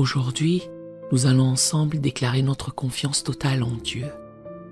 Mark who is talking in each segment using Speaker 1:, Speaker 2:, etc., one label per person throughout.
Speaker 1: Aujourd'hui, nous allons ensemble déclarer notre confiance totale en Dieu.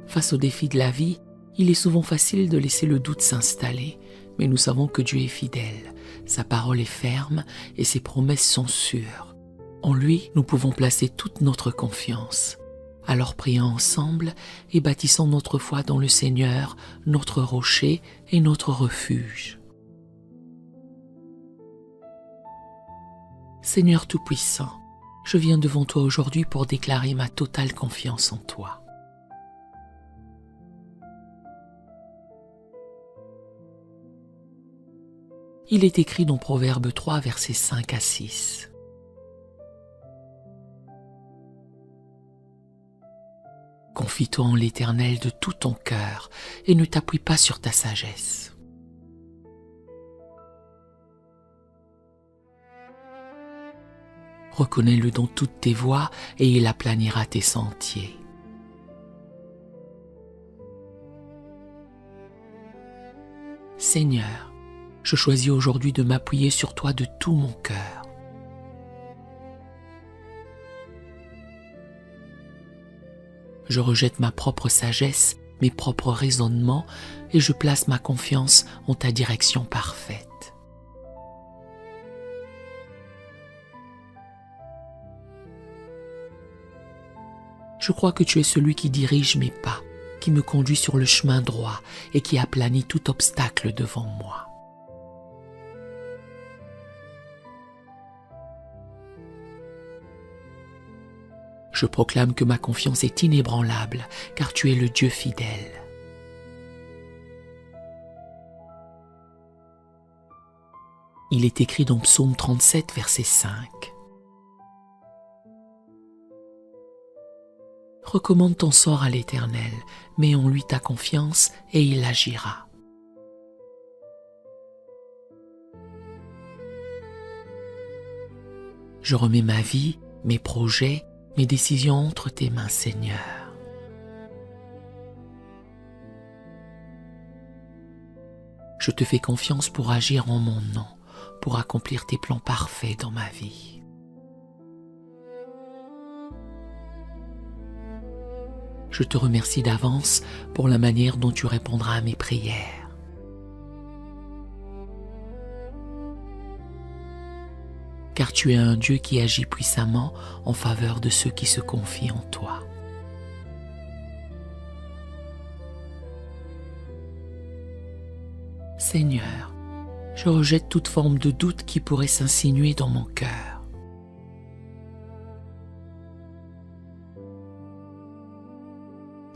Speaker 1: Face aux défis de la vie, il est souvent facile de laisser le doute s'installer, mais nous savons que Dieu est fidèle, sa parole est ferme et ses promesses sont sûres. En lui, nous pouvons placer toute notre confiance. Alors prions ensemble et bâtissons notre foi dans le Seigneur, notre rocher et notre refuge. Seigneur Tout-Puissant, je viens devant toi aujourd'hui pour déclarer ma totale confiance en toi. Il est écrit dans Proverbe 3, versets 5 à 6. Confie-toi en l'Éternel de tout ton cœur et ne t'appuie pas sur ta sagesse. Reconnais-le dans toutes tes voies et il aplanira tes sentiers. Seigneur, je choisis aujourd'hui de m'appuyer sur toi de tout mon cœur. Je rejette ma propre sagesse, mes propres raisonnements et je place ma confiance en ta direction parfaite. Je crois que tu es celui qui dirige mes pas, qui me conduit sur le chemin droit et qui aplanit tout obstacle devant moi. Je proclame que ma confiance est inébranlable, car tu es le Dieu fidèle. Il est écrit dans Psaume 37, verset 5. Recommande ton sort à l'Éternel, mets en lui ta confiance et il agira. Je remets ma vie, mes projets, mes décisions entre tes mains, Seigneur. Je te fais confiance pour agir en mon nom, pour accomplir tes plans parfaits dans ma vie. Je te remercie d'avance pour la manière dont tu répondras à mes prières. Car tu es un Dieu qui agit puissamment en faveur de ceux qui se confient en toi. Seigneur, je rejette toute forme de doute qui pourrait s'insinuer dans mon cœur.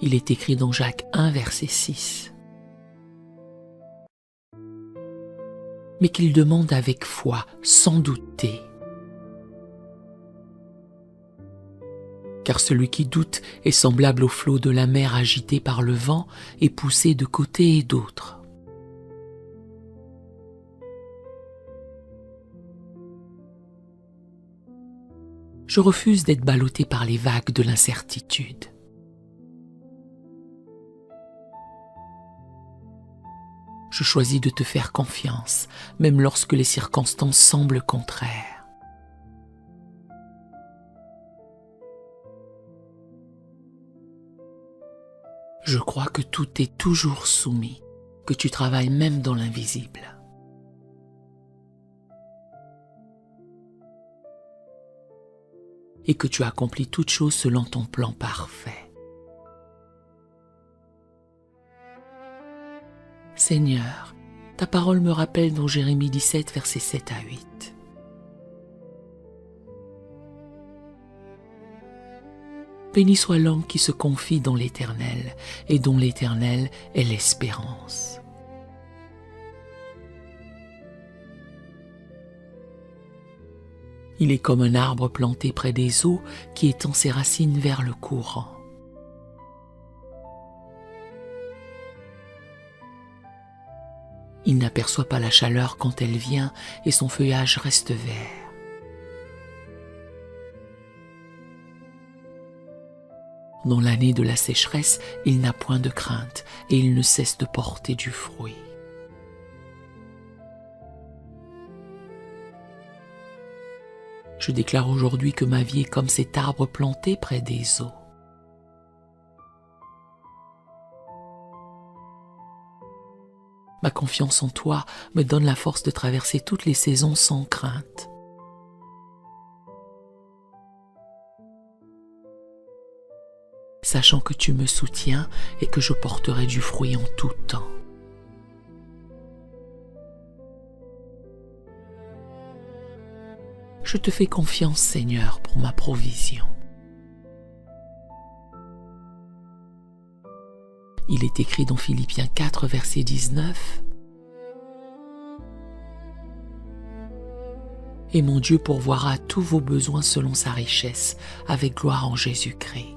Speaker 1: Il est écrit dans Jacques 1, verset 6. Mais qu'il demande avec foi, sans douter. Car celui qui doute est semblable au flot de la mer agité par le vent et poussé de côté et d'autre. Je refuse d'être ballotté par les vagues de l'incertitude. Je choisis de te faire confiance, même lorsque les circonstances semblent contraires. Je crois que tout est toujours soumis, que tu travailles même dans l'invisible. Et que tu accomplis toutes choses selon ton plan parfait. Seigneur, ta parole me rappelle dans Jérémie 17, versets 7 à 8. Béni soit l'homme qui se confie dans l'Éternel et dont l'Éternel est l'espérance. Il est comme un arbre planté près des eaux qui étend ses racines vers le courant. Il n'aperçoit pas la chaleur quand elle vient et son feuillage reste vert. Dans l'année de la sécheresse, il n'a point de crainte et il ne cesse de porter du fruit. Je déclare aujourd'hui que ma vie est comme cet arbre planté près des eaux. Ma confiance en toi me donne la force de traverser toutes les saisons sans crainte. Sachant que tu me soutiens et que je porterai du fruit en tout temps. Je te fais confiance, Seigneur, pour ma provision. Il est écrit dans Philippiens 4, verset 19. Et mon Dieu pourvoira tous vos besoins selon sa richesse, avec gloire en Jésus-Christ.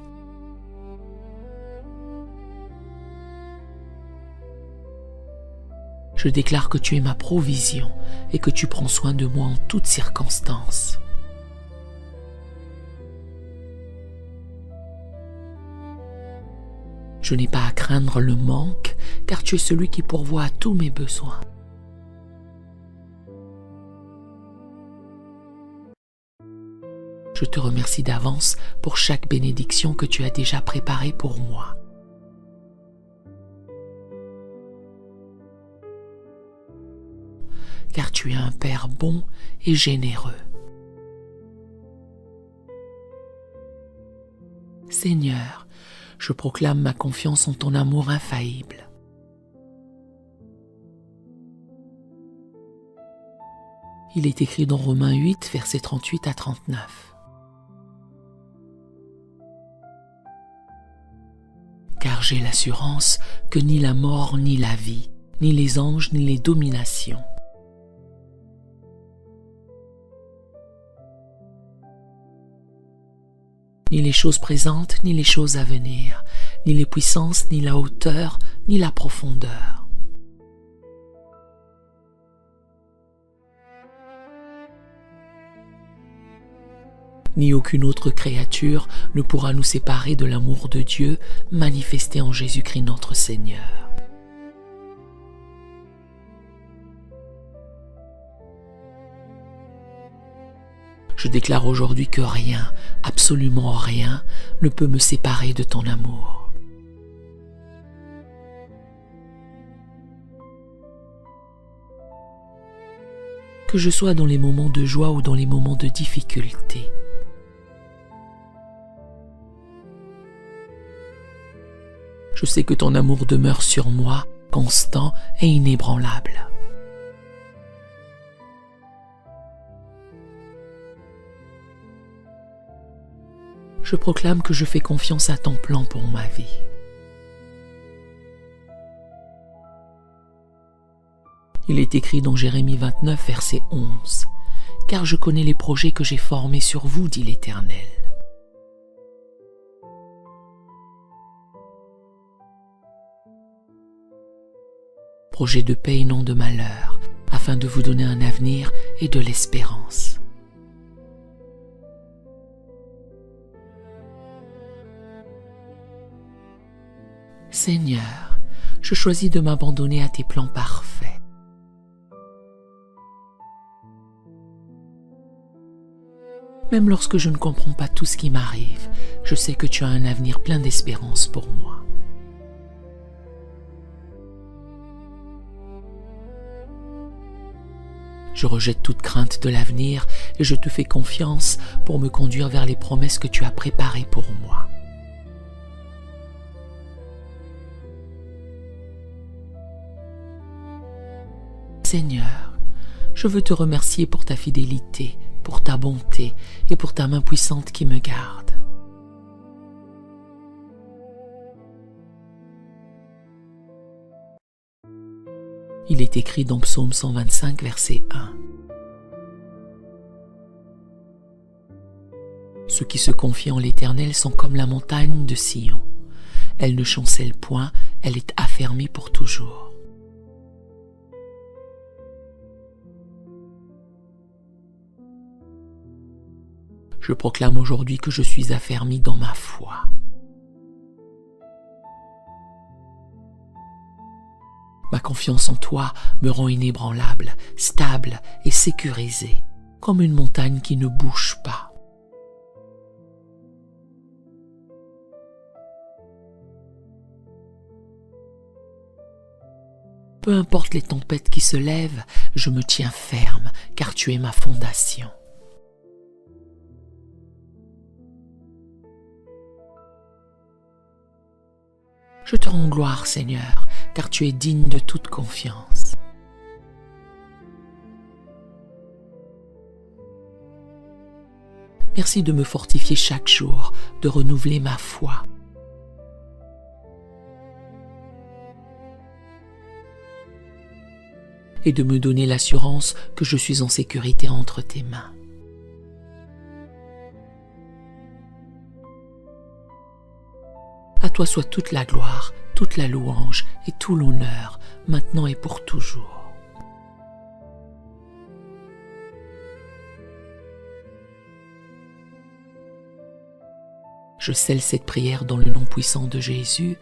Speaker 1: Je déclare que tu es ma provision et que tu prends soin de moi en toutes circonstances. Je n'ai pas à craindre le manque, car tu es celui qui pourvoit à tous mes besoins. Je te remercie d'avance pour chaque bénédiction que tu as déjà préparée pour moi. Car tu es un Père bon et généreux. Seigneur, je proclame ma confiance en ton amour infaillible. Il est écrit dans Romains 8, versets 38 à 39. Car j'ai l'assurance que ni la mort, ni la vie, ni les anges, ni les dominations, ni les choses présentes, ni les choses à venir, ni les puissances, ni la hauteur, ni la profondeur, ni aucune autre créature ne pourra nous séparer de l'amour de Dieu manifesté en Jésus-Christ notre Seigneur. Je déclare aujourd'hui que rien, absolument rien, ne peut me séparer de ton amour. Que je sois dans les moments de joie ou dans les moments de difficulté, je sais que ton amour demeure sur moi, constant et inébranlable. Je proclame que je fais confiance à ton plan pour ma vie. Il est écrit dans Jérémie 29, verset 11. « Car je connais les projets que j'ai formés sur vous, dit l'Éternel. » Projets de paix et non de malheur, afin de vous donner un avenir et de l'espérance. Seigneur, je choisis de m'abandonner à tes plans parfaits. Même lorsque je ne comprends pas tout ce qui m'arrive, je sais que tu as un avenir plein d'espérance pour moi. Je rejette toute crainte de l'avenir et je te fais confiance pour me conduire vers les promesses que tu as préparées pour moi. Seigneur, je veux te remercier pour ta fidélité, pour ta bonté et pour ta main puissante qui me garde. Il est écrit dans Psaume 125, verset 1. Ceux qui se confient en l'Éternel sont comme la montagne de Sion. Elle ne chancelle point, elle est affermie pour toujours. Je proclame aujourd'hui que je suis affermi dans ma foi. Ma confiance en toi me rend inébranlable, stable et sécurisée. comme une montagne qui ne bouge pas. Peu importe les tempêtes qui se lèvent, je me tiens ferme, car tu es ma fondation. Je te rends gloire, Seigneur, car tu es digne de toute confiance. Merci de me fortifier chaque jour, de renouveler ma foi. Et de me donner l'assurance que je suis en sécurité entre tes mains. À toi soit toute la gloire, toute la louange et tout l'honneur, maintenant et pour toujours. Je scelle cette prière dans le nom puissant de Jésus.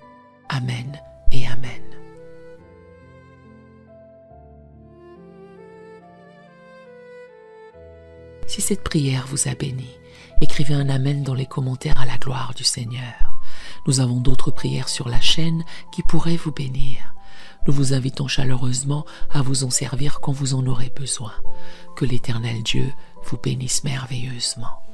Speaker 1: Amen et Amen. Si cette prière vous a béni, écrivez un Amen dans les commentaires à la gloire du Seigneur. Nous avons d'autres prières sur la chaîne qui pourraient vous bénir. Nous vous invitons chaleureusement à vous en servir quand vous en aurez besoin. Que l'Éternel Dieu vous bénisse merveilleusement.